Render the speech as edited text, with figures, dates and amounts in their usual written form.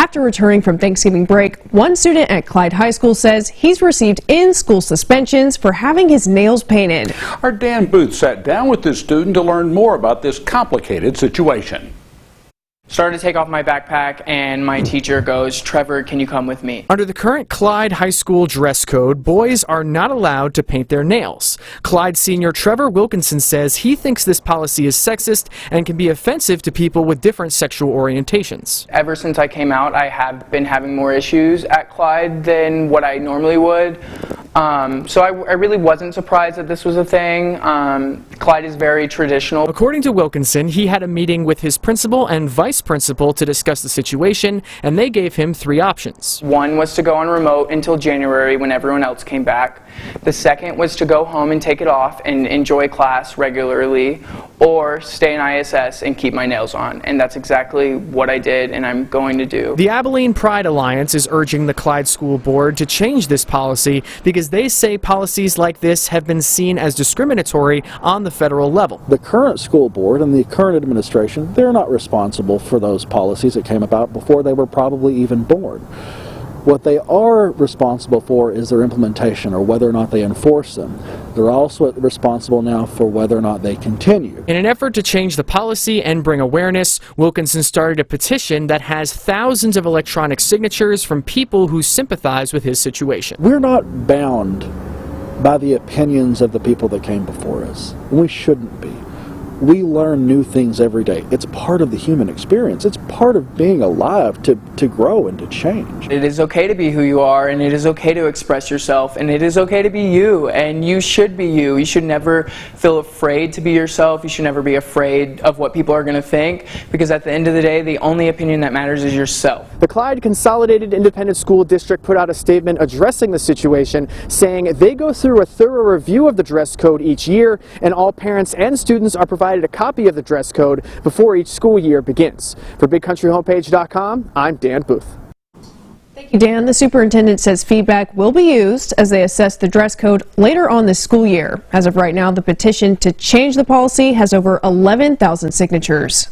After returning from Thanksgiving break, one student at Clyde High School says he's received in-school suspensions for having his nails painted. Our Dan Booth sat down with this student to learn more about this complicated situation. Started to take off my backpack and my teacher goes, "Trevor, can you come with me?" Under the current Clyde High School dress code, boys are not allowed to paint their nails. Clyde senior Trevor Wilkinson says he thinks this policy is sexist and can be offensive to people with different sexual orientations. Ever since I came out, I have been having more issues at Clyde than what I normally would. So I really wasn't surprised that this was a thing. Clyde is very traditional. According to Wilkinson, he had a meeting with his principal and vice principal to discuss the situation, and they gave him 3 options. One was to go on remote until January when everyone else came back. The second was to go home and take it off and enjoy class regularly, or stay in ISS and keep my nails on. And that's exactly what I did and I'm going to do. The Abilene Pride Alliance is urging the Clyde School Board to change this policy because they say policies like this have been seen as discriminatory on the federal level. The current school board and the current administration, they're not responsible for those policies that came about before they were probably even born. What they are responsible for is their implementation, or whether or not they enforce them. They're also responsible now for whether or not they continue. In an effort to change the policy and bring awareness, Wilkinson started a petition that has thousands of electronic signatures from people who sympathize with his situation. We're not bound by the opinions of the people that came before us. We shouldn't be. We learn new things every day. It's part of the human experience. It's part of being alive to grow and to change. It is okay to be who you are, and it is okay to express yourself, and it is okay to be you, and you should be you. You should never feel afraid to be yourself. You should never be afraid of what people are going to think, because at the end of the day, the only opinion that matters is yourself. The Clyde Consolidated Independent School District put out a statement addressing the situation, saying they go through a thorough review of the dress code each year, and all parents and students are provided a copy of the dress code before each school year begins. For BigCountryHomepage.com, I'm Dan Booth. Thank you, Dan. The superintendent says feedback will be used as they assess the dress code later on this school year. As of right now, the petition to change the policy has over 11,000 signatures.